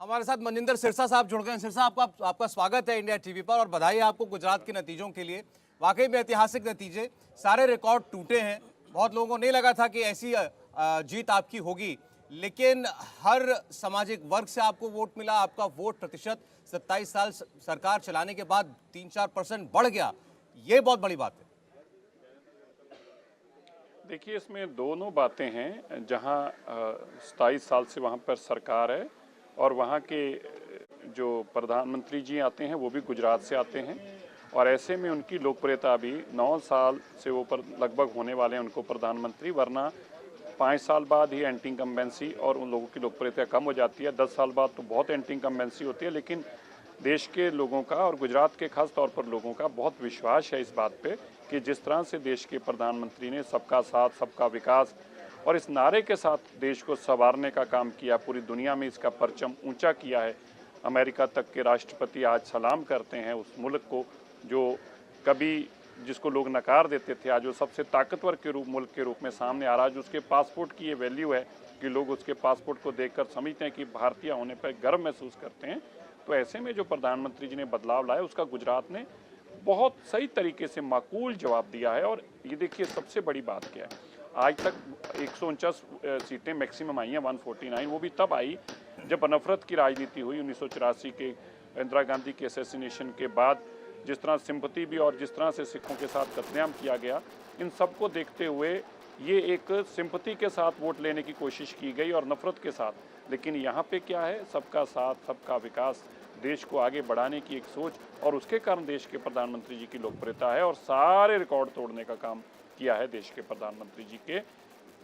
हमारे साथ मनिंदर सिरसा साहब जुड़ गए हैं। सिरसा, आपका स्वागत है इंडिया टीवी पर और बधाई है आपको गुजरात के नतीजों के लिए। वाकई में ऐतिहासिक नतीजे, सारे रिकॉर्ड टूटे हैं। बहुत लोगों को नहीं लगा था कि ऐसी जीत आपकी होगी, लेकिन हर सामाजिक वर्ग से आपको वोट मिला। आपका वोट प्रतिशत 27 साल सरकार चलाने के बाद 3-4% बढ़ गया। ये बहुत बड़ी बात है। देखिए, इसमें दोनों बातें हैं। जहां 27 साल से वहां पर सरकार है और वहां के जो प्रधानमंत्री जी आते हैं वो भी गुजरात से आते हैं, और ऐसे में उनकी लोकप्रियता भी 9 साल से वो पर लगभग होने वाले हैं उनको प्रधानमंत्री, वरना 5 साल बाद ही एंटी इनकम्बेंसी और उन लोगों की लोकप्रियता कम हो जाती है। 10 साल बाद तो बहुत एंटी इनकम्बेंसी होती है। लेकिन देश के लोगों का और गुजरात के खास तौर पर लोगों का बहुत विश्वास है इस बात पे कि जिस तरह से देश के प्रधानमंत्री ने सबका साथ सबका विकास और इस नारे के साथ देश को संवारने का काम किया, पूरी दुनिया में इसका परचम ऊंचा किया है। अमेरिका तक के राष्ट्रपति आज सलाम करते हैं उस मुल्क को जो कभी जिसको लोग नकार देते थे, आज वो सबसे ताकतवर के मुल्क के रूप में सामने आ रहा है। जो उसके पासपोर्ट की ये वैल्यू है कि लोग उसके पासपोर्ट को देखकर समझते हैं कि भारतीय होने पर गर्व महसूस करते हैं। तो ऐसे में जो प्रधानमंत्री जी ने बदलाव लाया उसका गुजरात ने बहुत सही तरीके से माकूल जवाब दिया है। और ये देखिए, सबसे बड़ी बात क्या है, आज तक 149 सीटें मैक्सिमम आई हैं, 149, वो भी तब आई जब नफरत की राजनीति हुई 1984 के इंदिरा गांधी के असैसिनेशन के बाद। जिस तरह सिंपैथी भी और जिस तरह से सिखों के साथ कत्लेआम किया गया, इन सबको देखते हुए ये एक सिंपैथी के साथ वोट लेने की कोशिश की गई और नफरत के साथ। लेकिन यहाँ पे क्या है, सबका साथ सबका विकास, देश को आगे बढ़ाने की एक सोच, और उसके कारण देश के प्रधानमंत्री जी की लोकप्रियता है। और सारे रिकॉर्ड तोड़ने का काम किया है देश के प्रधानमंत्री जी के।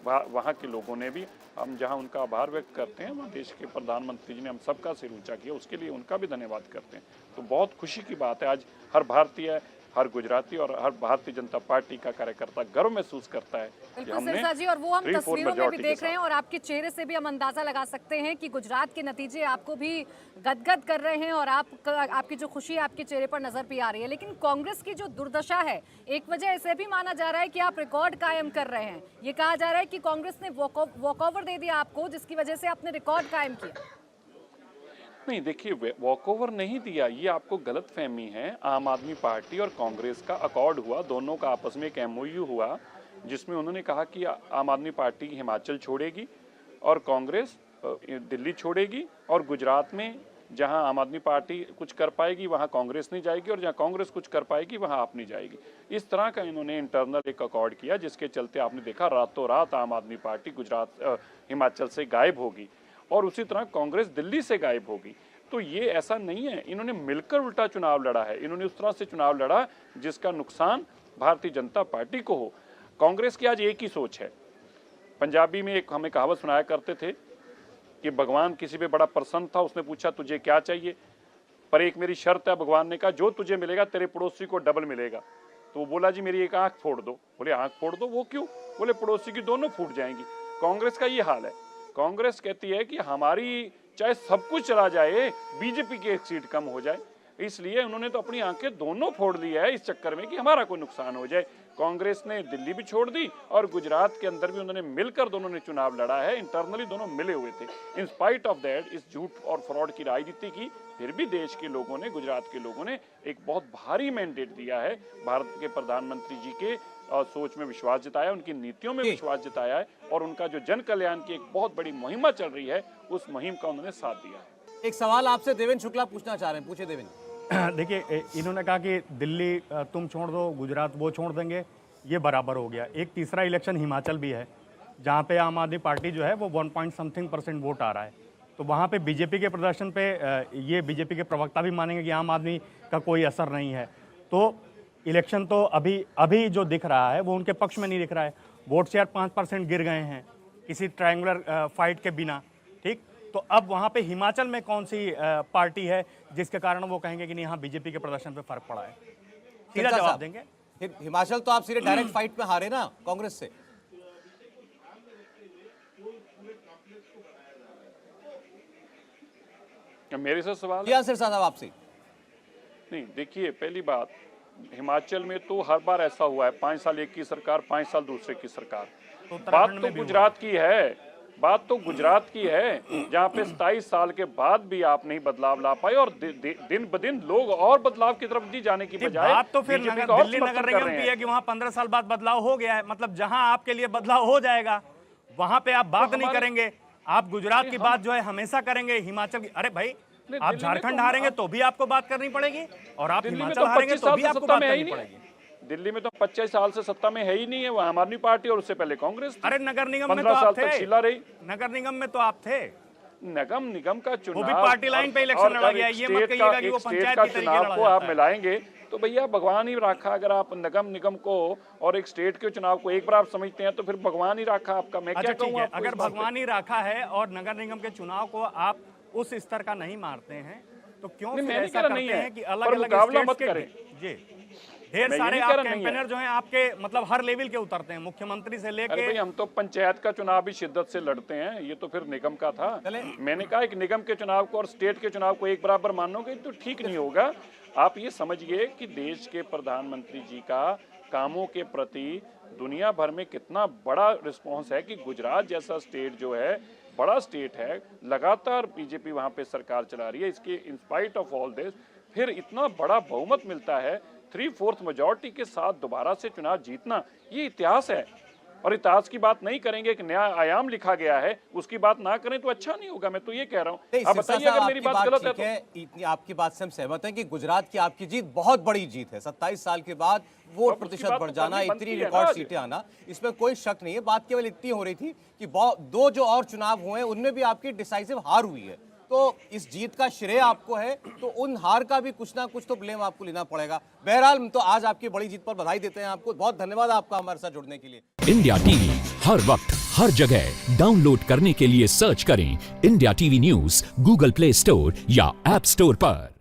वहाँ के लोगों ने भी, हम जहाँ उनका आभार व्यक्त करते हैं, वहाँ देश के प्रधानमंत्री जी ने हम सबका सिर ऊंचा किया, उसके लिए उनका भी धन्यवाद करते हैं। तो बहुत खुशी की बात है, आज हर भारतीय, हर गुजराती और हर भारतीय जनता पार्टी का कार्यकर्ता गर्व महसूस करता है कि हमने सिरसा जी, और वो हम तस्वीरों में भी देख रहे हैं और आपके चेहरे से भी हम अंदाजा लगा सकते हैं कि गुजरात के नतीजे आपको भी गदगद कर रहे हैं और आपकी जो खुशी आपके चेहरे पर नजर भी आ रही है। लेकिन कांग्रेस की जो दुर्दशा है, एक वजह ऐसे भी माना जा रहा है कि आप रिकॉर्ड कायम कर रहे हैं। ये कहा जा रहा है कि कांग्रेस ने वॉकओवर दे दिया आपको, जिसकी वजह से आपने रिकॉर्ड कायम किया। नहीं, देखिए, वॉकओवर नहीं दिया, ये आपको गलतफहमी है। आम आदमी पार्टी और कांग्रेस का अकॉर्ड हुआ, दोनों का आपस में एक एमओयू हुआ, जिसमें उन्होंने कहा कि आम आदमी पार्टी हिमाचल छोड़ेगी और कांग्रेस दिल्ली छोड़ेगी, और गुजरात में जहां आम आदमी पार्टी कुछ कर पाएगी वहां कांग्रेस नहीं जाएगी, और जहां कांग्रेस कुछ कर पाएगी वहां आप नहीं जाएगी। इस तरह का इन्होंने इंटरनल एक अकॉर्ड किया, जिसके चलते आपने देखा रातों रात आम आदमी पार्टी हिमाचल से गायब होगी और उसी तरह कांग्रेस दिल्ली से गायब होगी। तो ये ऐसा नहीं है, इन्होंने मिलकर उल्टा चुनाव लड़ा है। इन्होंने उस तरह से चुनाव लड़ा जिसका नुकसान भारतीय जनता पार्टी को हो। कांग्रेस की आज एक ही सोच है। पंजाबी में एक हमें कहावत सुनाया करते थे कि भगवान किसी पे बड़ा प्रसन्न था, उसने पूछा तुझे क्या चाहिए, पर एक मेरी शर्त है, भगवान ने कहा जो तुझे मिलेगा तेरे पड़ोसी को डबल मिलेगा। तो वो बोला जी मेरी एक आंख फोड़ दो। बोले आंख फोड़ दो, वो क्यों? बोले पड़ोसी की दोनों फूट जाएंगी। कांग्रेस का ये हाल है। कांग्रेस कहती है कि हमारी चाहे सब कुछ चला जाए, बीजेपी की एक सीट कम हो जाए, इसलिए उन्होंने तो अपनी आंखें दोनों फोड़ दी है इस चक्कर में कि हमारा कोई नुकसान हो जाए। कांग्रेस ने दिल्ली भी छोड़ दी और गुजरात के अंदर भी उन्होंने मिलकर दोनों ने चुनाव लड़ा है। इंटरनली दोनों मिले हुए थे। इन स्पाइट ऑफ दैट, इस झूठ और फ्रॉड की राजनीति की, फिर भी देश के लोगों ने, गुजरात के लोगों ने एक बहुत भारी मैंडेट दिया है। भारत के प्रधानमंत्री जी के सोच में विश्वास जताया, उनकी नीतियों में विश्वास जताया है, और उनका जो जन कल्याण की एक बहुत बड़ी मुहिम चल रही है, उस मुहिम का उन्होंने साथ दिया है। एक सवाल आपसे देवेंद्र शुक्ला पूछना चाह रहे हैं, पूछे देवेंद्र। देखिए, इन्होंने कहा कि दिल्ली तुम छोड़ दो, गुजरात वो छोड़ देंगे, ये बराबर हो गया। एक तीसरा इलेक्शन हिमाचल भी है, जहाँ पे आम आदमी पार्टी जो है वो 1 पॉइंट समथिंग % वोट आ रहा है। तो वहाँ पे बीजेपी के प्रदर्शन पे ये बीजेपी के प्रवक्ता भी मानेंगे कि आम आदमी का कोई असर नहीं है। तो इलेक्शन तो अभी जो दिख रहा है वो उनके पक्ष में नहीं दिख रहा है। वोट शेयर 5% गिर गए हैं किसी ट्रायंगुलर फाइट के बिना, ठीक। तो अब वहाँ पे हिमाचल में कौन सी पार्टी है जिसके कारण वो कहेंगे कि नहीं, यहाँ बीजेपी के प्रदर्शन पे फर्क पड़ा है? सीधा जवाब देंगे। हिमाचल तो आप सीधे डायरेक्ट फाइट में हारे ना कांग्रेस से। मेरे से सवाल जी सिरसा साहब आपसे। नहीं, देखिए, पहली बात, हिमाचल में तो हर बार ऐसा हुआ है, 5 साल एक की सरकार, 5 साल दूसरे की सरकार। बात तो गुजरात की है। बात तो गुजरात की है, जहाँ पे 27 साल के बाद भी आप नहीं बदलाव ला पाए और दिन ब दिन लोग और बदलाव की तरफ जी जाने की बजाय बात तो फिर बीजेपी का और दिल्ली समर्थन नगर कर निगम रहे की हैं। है कि वहाँ 15 साल बाद बदलाव हो गया है, मतलब जहां आपके लिए बदलाव हो जाएगा वहां पे आप बात नहीं करेंगे। आप गुजरात की बात जो है हमेशा करेंगे, हिमाचल की, अरे भाई आप झारखंड हारेंगे तो भी आपको बात करनी पड़ेगी और आप हिमाचल हारेंगे तो भी आपको बात करनी पड़ेगी। दिल्ली में तो 25 साल से सत्ता में है ही नहीं है, वो आम आदमी पार्टी और उससे पहले कांग्रेस थी। अरे नगर निगम में 15 तो साल आप तक थे, शीला रही। नगर निगम में तो आप थे, नगम निगम का चुनाव वो भी पार्टी लाइन पे इलेक्शन लड़ा गया, ये मत कहिएगा कि वो पंचायत की तरीके लड़ा को आप जाता है। मिलाएंगे तो भैया भगवान ही राखा। अगर आप नगम निगम को और एक स्टेट के चुनाव को एक बार आप समझते हैं तो फिर भगवान ही राखा आपका। मैं अच्छा क्या ठीक कहूँ है, आपको अगर इस बात पे? भगवान ही राखा है और नगर निगम के चुनाव को आप उस स्तर का नहीं मारते हैं तो क्यों नहीं, फिर मैं नहीं ऐसा कह रहा करते नहीं है, हैं कि पर अलग अलग मुकाबला मत करें। जी ढेर मैं ये सारे नहीं कह आप रहा नहीं है। कैंपेनर जो हैं आपके मतलब हर लेवल के उतरते हैं, मुख्यमंत्री से अरे लेके भाई हम तो पंचायत का चुनाव भी शिद्दत से लड़ते हैं, ये तो फिर निगम का था। मैंने कहा कि निगम के चुनाव को और स्टेट के चुनाव को एक बराबर मानोगे तो ठीक नहीं होगा। आप ये समझिए कि देश के प्रधानमंत्री जी का कामों के प्रति दुनिया भर में कितना बड़ा रिस्पॉन्स है कि गुजरात जैसा स्टेट जो है बड़ा स्टेट है, लगातार बीजेपी वहां पे सरकार चला रही है। इसके इंस्पाइट ऑफ ऑल दिस फिर इतना बड़ा बहुमत मिलता है, 3/4 मेजॉरिटी के साथ दोबारा से चुनाव जीतना, ये इतिहास है। और इतिहास की बात नहीं करेंगे, एक नया आयाम लिखा गया है, उसकी बात ना करें तो अच्छा नहीं होगा। मैं तो ये कह रहा हूँ। आप बताइए अगर मेरी बात गलत है तो। इतनी आपकी बात से हम सहमत हैं कि गुजरात की आपकी जीत बहुत बड़ी जीत है। 27 साल के बाद वोट प्रतिशत बात बढ़ तो जाना, बनती इतनी है ना रिकॉर्ड आज। सीटें आना, इसमें कोई शक नहीं है। बात केवल इतनी हो रही थी कि दो जो और चुनाव हुए उनमें भी आपकी डिसाइसिव हार हुई है, तो इस जीत का श्रेय आपको है, तो उन हार का भी कुछ ना कुछ तो ब्लेम आपको लेना पड़ेगा। बहरहाल तो आज आपकी बड़ी जीत पर बधाई देते हैं आपको। बहुत धन्यवाद आपका हमारे साथ जुड़ने के लिए। इंडिया टीवी हर वक्त हर जगह डाउनलोड करने के लिए सर्च करें India TV news Google play store या ऐप स्टोर पर।